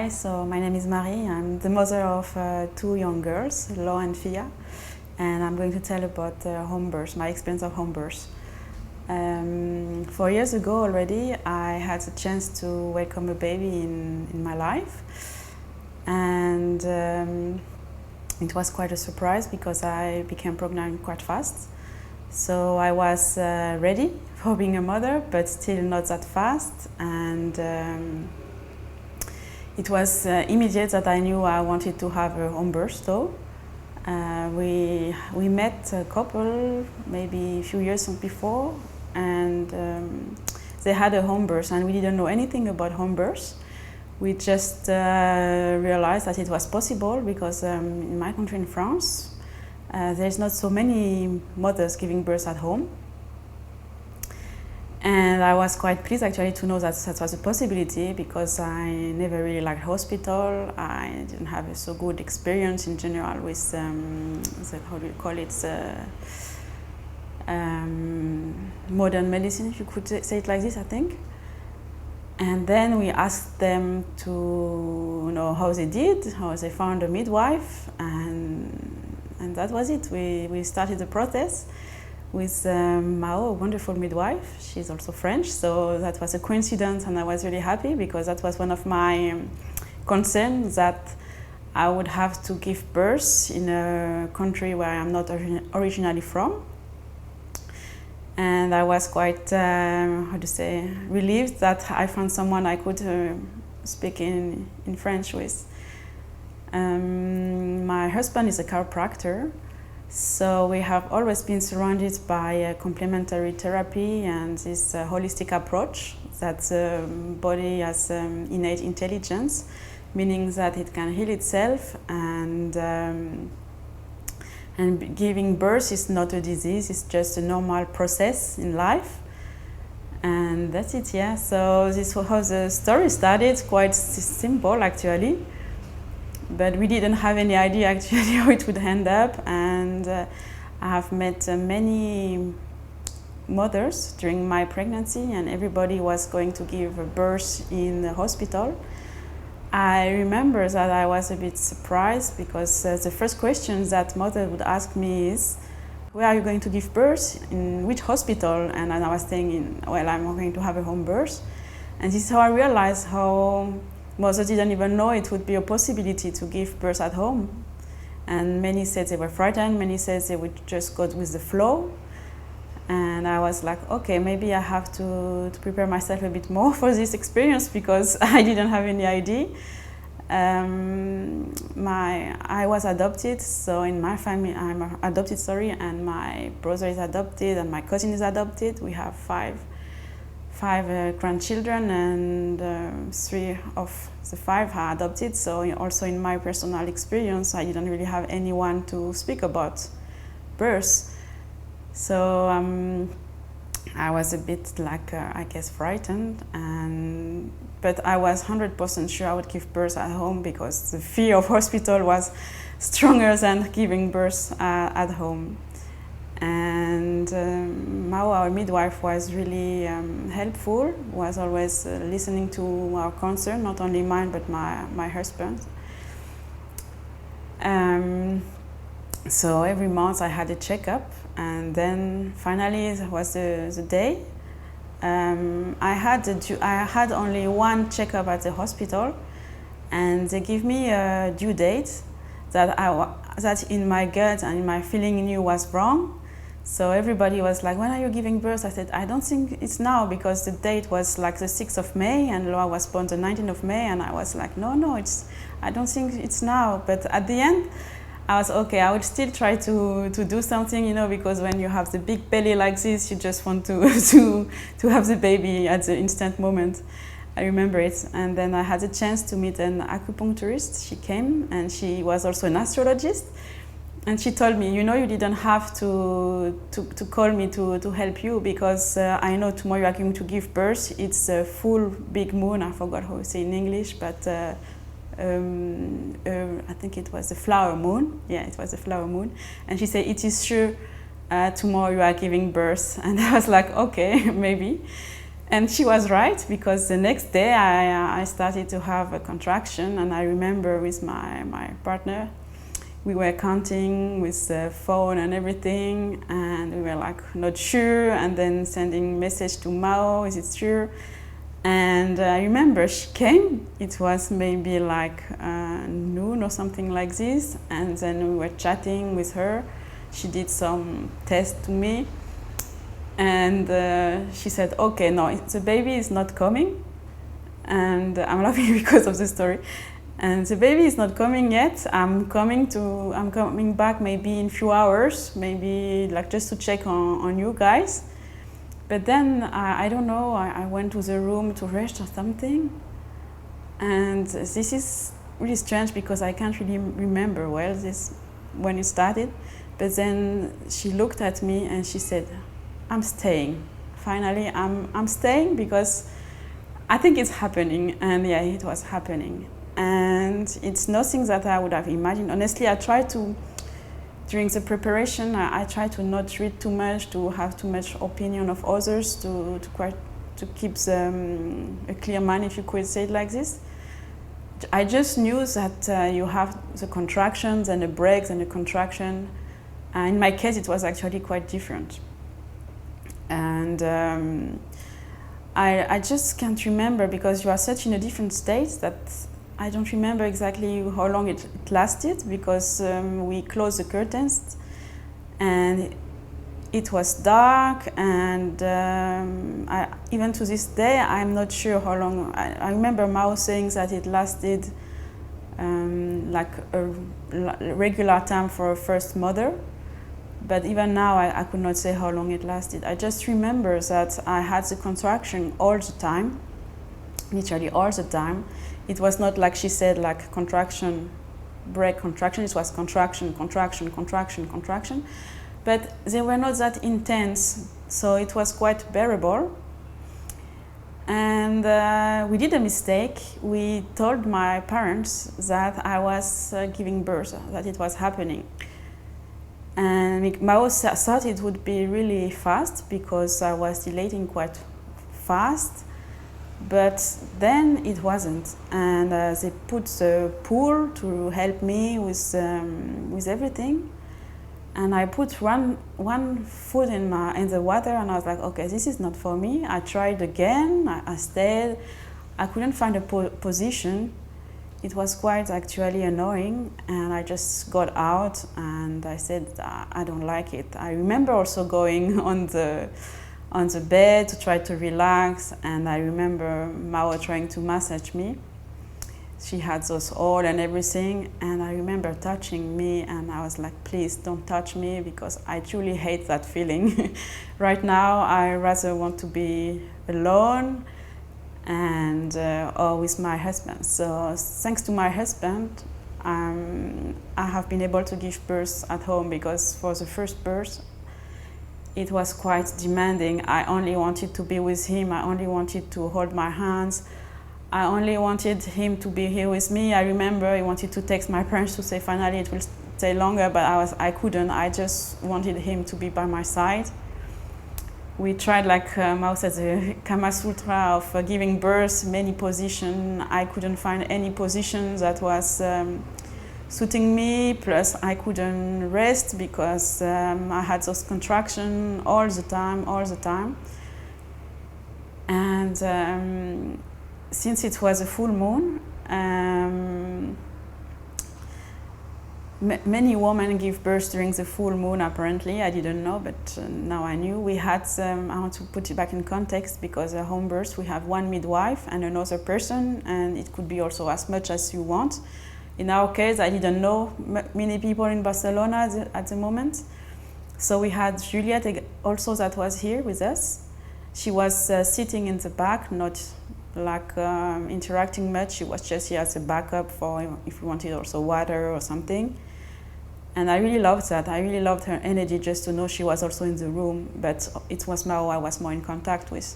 So my name is Marie. I'm the mother of two young girls, Lo and Fia, and I'm going to tell about home birth, my experience of home birth. 4 years ago already, I had the chance to welcome a baby in my life, and it was quite a surprise because I became pregnant quite fast. So I was ready for being a mother, but still not that fast, and it was immediate that I knew I wanted to have a home birth though. We met a couple maybe a few years before, and they had a home birth, and we didn't know anything about home birth. We just realized that it was possible because in my country, in France, there's not so many mothers giving birth at home. And I was quite pleased actually to know that that was a possibility because I never really liked hospital. I didn't have a so good experience in general with how do you call it, modern medicine, if you could say it like this, I think. And then we asked them to know how they did, how they found a midwife, and that was it. We started the process with Mao, a wonderful midwife. She's also French, so that was a coincidence, and I was really happy because that was one of my concerns, that I would have to give birth in a country where I'm not originally from. And I was quite, relieved that I found someone I could speak in French with. My husband is a chiropractor, so we have always been surrounded by complementary therapy and this holistic approach that the body has innate intelligence, meaning that it can heal itself, and giving birth is not a disease, it's just a normal process in life. And that's it, yeah. So this was how the story started, quite simple actually. But we didn't have any idea actually how it would end up, and I have met many mothers during my pregnancy, and everybody was going to give birth in the hospital. I remember that I was a bit surprised because the first question that mother would ask me is, where are you going to give birth? In which hospital? And I was thinking, well, I'm going to have a home birth. And this is how I realized how mothers didn't even know it would be a possibility to give birth at home. And many said they were frightened, many said they would just go with the flow. And I was like, okay, maybe I have to prepare myself a bit more for this experience because I didn't have any idea. I was adopted, so in my family, I'm adopted, and my brother is adopted and my cousin is adopted. We have five grandchildren, and 3 of the 5 are adopted. So also in my personal experience, I didn't really have anyone to speak about birth. So I was a bit like, I guess, frightened, but I was 100% sure I would give birth at home because the fear of hospital was stronger than giving birth at home. And Mao, our midwife, was really helpful, was always listening to our concern, not only mine, but my husband. So every month I had a checkup, and then finally there was the day. I had only one checkup at the hospital, and they gave me a due date that in my gut and in my feeling knew was wrong. So everybody was like, when are you giving birth? I said, I don't think it's now, because the date was like the 6th of May and Loa was born the 19th of May, and I was like, no, I don't think it's now. But at the end, I was okay, I would still try to do something, because when you have the big belly like this, you just want to have the baby at the instant moment. I remember it. And then I had a chance to meet an acupuncturist. She came, and she was also an astrologist. And she told me, you didn't have to call me to help you, because I know tomorrow you are going to give birth. It's a full big moon. I forgot how to say in English, but I think it was the flower moon. Yeah, it was the flower moon. And she said, it is sure tomorrow you are giving birth. And I was like, okay, maybe. And she was right, because the next day I started to have a contraction, and I remember with my partner, we were counting with the phone and everything, and we were like not sure, and then sending message to Mao, is it true? And I remember she came, it was maybe like noon or something like this, and then we were chatting with her. She did some tests to me, and she said, okay, no, the baby is not coming. And I'm laughing because of the story. And the baby is not coming yet. I'm coming back maybe in a few hours, maybe like just to check on you guys. But then, I don't know, I went to the room to rest or something. And this is really strange because I can't really remember well this when it started. But then she looked at me and she said, I'm staying. Finally, I'm staying because I think it's happening. And yeah, it was happening. And it's nothing that I would have imagined. Honestly, I tried to, during the preparation, I tried to not read too much, to have too much opinion of others, to keep a clear mind, if you could say it like this. I just knew that you have the contractions and the breaks and the contraction. In my case, it was actually quite different. And I just can't remember, because you are such in a different state that I don't remember exactly how long it lasted, because we closed the curtains and it was dark, and even to this day I'm not sure how long. I remember Mao saying that it lasted like a regular time for a first mother. But even now, I could not say how long it lasted. I just remember that I had the contraction all the time, literally all the time. It was not like she said, like contraction, break, contraction. It was contraction, contraction, contraction, contraction. But they were not that intense, so it was quite bearable. And we did a mistake. We told my parents that I was giving birth, that it was happening. And Mao thought it would be really fast because I was dilating quite fast, but then it wasn't. And they put the pool to help me with everything. And I put one foot in the water, and I was like, okay, this is not for me. I tried again. I stayed. I couldn't find a position. It was quite actually annoying, and I just got out and I said, I don't like it. I remember also going on the bed to try to relax, and I remember Mao trying to massage me. She had those oil and everything, and I remember touching me, and I was like, please don't touch me, because I truly hate that feeling. Right now, I rather want to be alone and or with my husband. So thanks to my husband, I have been able to give birth at home, because for the first birth it was quite demanding. I only wanted to be with him. I only wanted to hold my hands. I only wanted him to be here with me. I remember he wanted to text my parents to say finally it will stay longer, but I couldn't. I just wanted him to be by my side. We tried, like Mao said, the Kama Sutra of giving birth, many positions. I couldn't find any position that was suiting me, plus I couldn't rest because I had those contractions all the time. And since it was a full moon, many women give birth during the full moon, apparently. I didn't know, but now I knew. We had, I want to put it back in context, because a home birth, we have one midwife and another person, and it could be also as much as you want. In our case, I didn't know many people in Barcelona at the moment. So we had Juliette also that was here with us. She was sitting in the back, not like interacting much. She was just here as a backup for if we wanted also water or something. And I really loved that. I really loved her energy, just to know she was also in the room, but it was Mao I was more in contact with.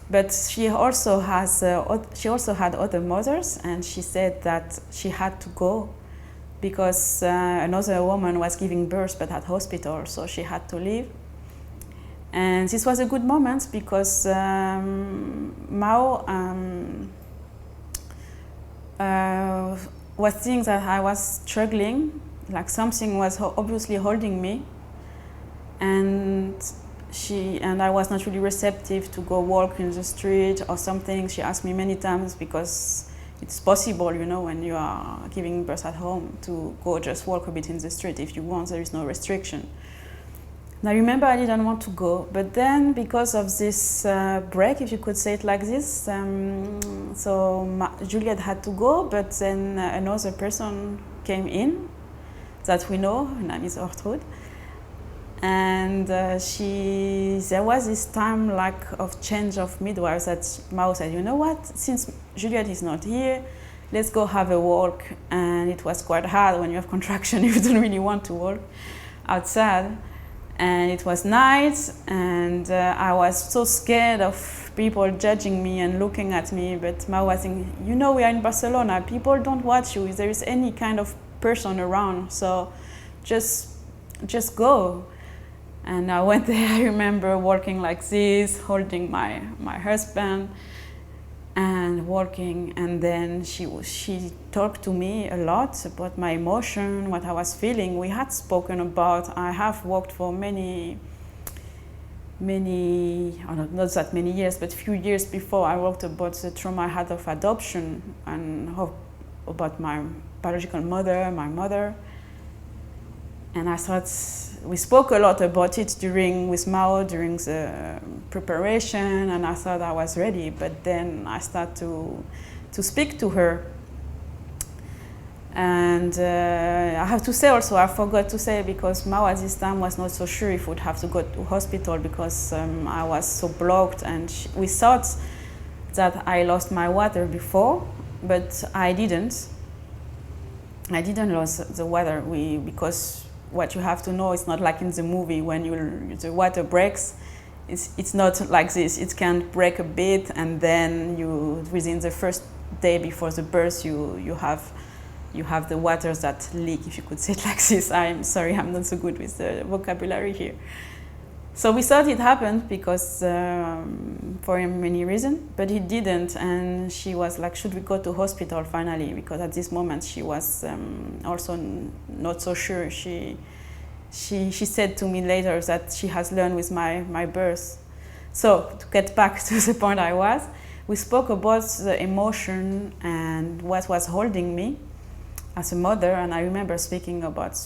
But she also had other mothers, and she said that she had to go because another woman was giving birth but at hospital, so she had to leave. And this was a good moment because Mao was seeing that I was struggling, like something was obviously holding me, and I was not really receptive to go walk in the street or something. She asked me many times, because it's possible, you know, when you are giving birth at home, to go just walk a bit in the street if you want. There is no restriction. And I remember I didn't want to go, but then because of this break, if you could say it like this, Juliette had to go, but then another person came in that we know. Her name is Ortrud. And there was this time like of change of midwives that Mao said, you know what, since Juliette is not here, let's go have a walk. And it was quite hard when you have contraction, you don't really want to walk outside. And it was night, and I was so scared of people judging me and looking at me, but Mao was saying, you know, we are in Barcelona, people don't watch you if there is any kind of person around, so just go. And I went there. I remember walking like this, holding my husband and walking. And then she talked to me a lot about my emotion, what I was feeling. We had spoken about, I have walked for many, not that many years, but few years before, I walked about the trauma I had of adoption and about my biological mother, my mother. And I thought, we spoke a lot about it with Mao during the preparation, and I thought I was ready, but then I started to speak to her. And I have to say also, I forgot to say, because Mao at this time was not so sure if we'd have to go to hospital, because I was so blocked, and we thought that I lost my water before, but I didn't. I didn't lose the water, because what you have to know, it's not like in the movie when the water breaks. It's not like this. It can break a bit, and then within the first day before the birth, you have the waters that leak, if you could say it like this. I'm sorry, I'm not so good with the vocabulary here. So we thought it happened because for many reasons, but it didn't. And she was like, should we go to hospital finally? Because at this moment she was also not so sure. She said to me later that she has learned with my birth. So to get back to the point we spoke about the emotion and what was holding me as a mother. And I remember speaking about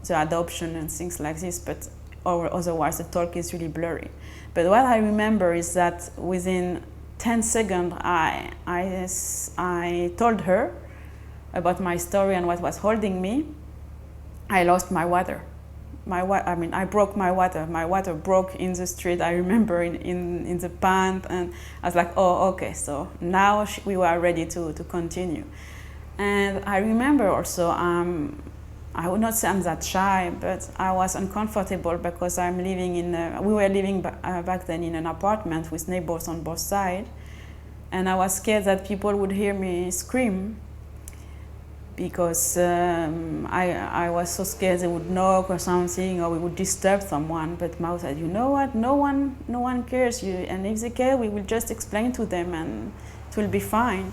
the adoption and things like this, but or otherwise the talk is really blurry. But what I remember is that within 10 seconds, I told her about my story and what was holding me. I lost my water. I broke my water. My water broke in the street. I remember in the pant, and I was like, oh, okay, so now we were ready to continue. And I remember also, I would not say I'm that shy, but I was uncomfortable because we were living back then in an apartment with neighbors on both sides. And I was scared that people would hear me scream, because I was so scared they would knock or something, or we would disturb someone. But Mao said, you know what, no one cares, and if they care, we will just explain to them and it will be fine.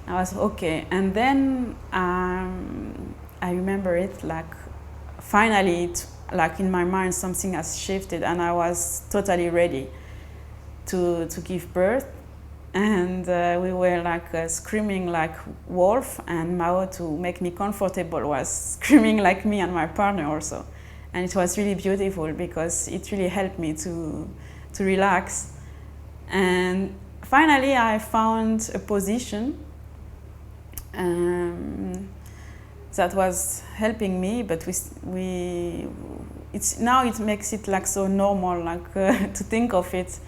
I was okay. And then I remember it like finally, like in my mind, something has shifted, and I was totally ready to give birth. And we were like screaming like wolf, and Mao, to make me comfortable, was screaming like me and my partner also. And it was really beautiful because it really helped me to relax. And finally I found a position that was helping me, but now it makes it like so normal, like to think of it.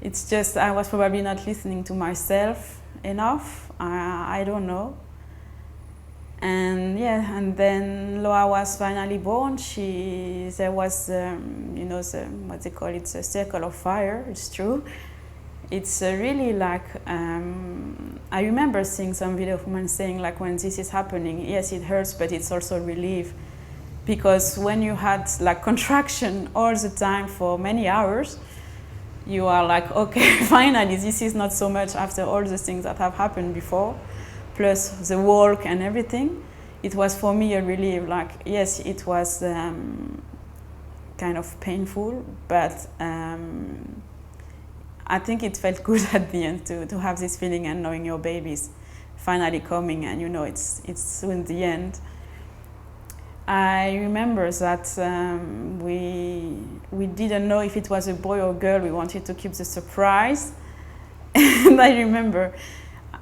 It's just I was probably not listening to myself enough. I don't know. And yeah, and then Loa was finally born. There was what they call it, a circle of fire. It's true. It's really like, I remember seeing some video of women saying like, when this is happening, yes, it hurts, but it's also relief. because when you had like contraction all the time for many hours, you are like, okay, finally, this is not so much after all the things that have happened before, plus the walk and everything. It was for me a relief, like, yes, it was kind of painful, but I think it felt good at the end to have this feeling and knowing your baby's finally coming and you know it's soon the end. I remember that we didn't know if it was a boy or girl. We wanted to keep the surprise. And I remember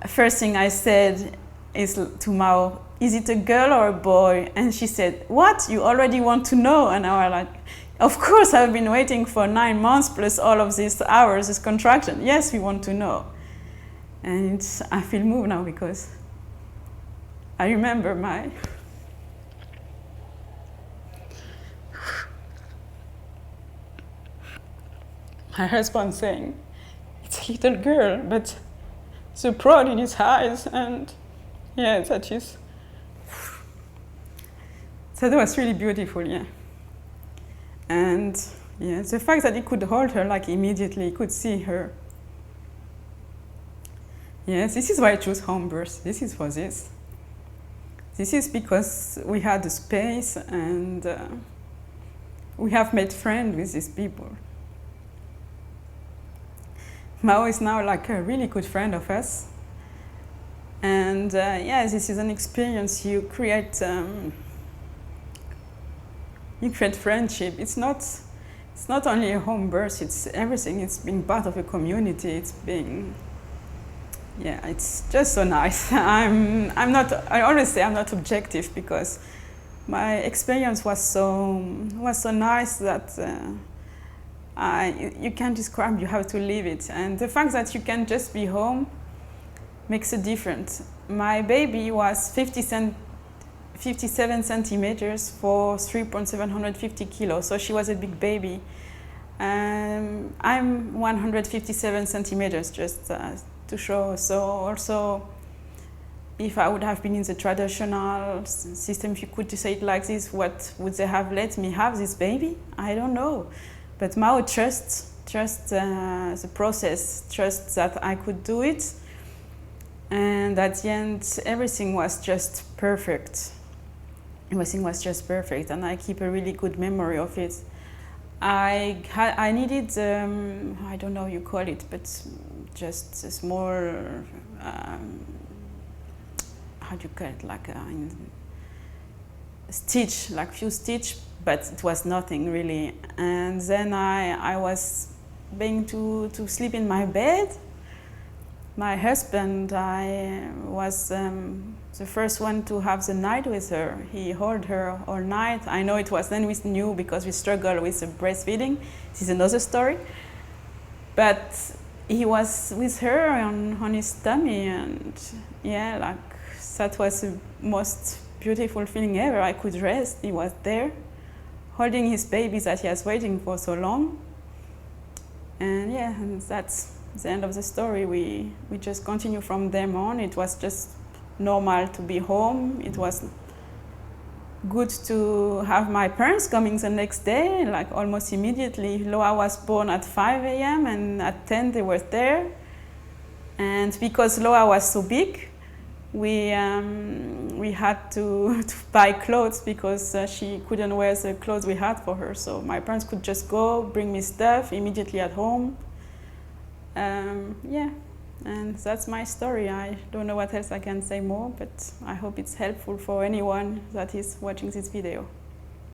first thing I said is to Mao, is it a girl or a boy? And she said, what? You already want to know? And I was like, of course, I've been waiting for 9 months plus all of these hours, this contraction. Yes, we want to know. And I feel moved now because I remember my husband saying, it's a little girl, but the pride in his eyes, and yeah, that was really beautiful, yeah. And yeah, the fact that he could hold her like immediately, he could see her. Yes, this is why I chose home birth. This is for this. This is because we had the space and we have made friends with these people. Mao is now like a really good friend of us. And yeah, this is an experience you create friendship. It's not only a home birth, it's everything. It's being part of a community. It's being, yeah, it's just so nice. I always say I'm not objective because my experience was so nice that you can't describe, you have to live it. And the fact that you can just be home makes a difference. My baby was 57 centimeters for 3.750 kilos, so she was a big baby. I'm 157 centimeters, just to show. So also, if I would have been in the traditional system, if you could say it like this, what would they have let me have this baby? I don't know. But Mao trusts the process, trusts that I could do it. And at the end, everything was just perfect. Everything was just perfect, and I keep a really good memory of it. I needed, I don't know how you call it, but just a small, how do you call it, like a stitch, like few stitch, but it was nothing really. And then I was being to sleep in my bed. My husband, I was the first one to have the night with her. He held her all night. I know it was then we knew because we struggled with the breastfeeding. This is another story. But he was with her on his tummy, and yeah, like that was the most beautiful feeling ever. I could rest. He was there, holding his baby that he was waiting for so long. And yeah, and that's the end of the story. We just continue from there on. It was just normal to be home. It was good to have my parents coming the next day, like almost immediately. Loa was born at 5 a.m. and at 10 they were there. And because Loa was so big, we had to buy clothes because she couldn't wear the clothes we had for her. So my parents could just go, bring me stuff immediately at home. Yeah, and that's my story. I don't know what else I can say more, but I hope it's helpful for anyone that is watching this video.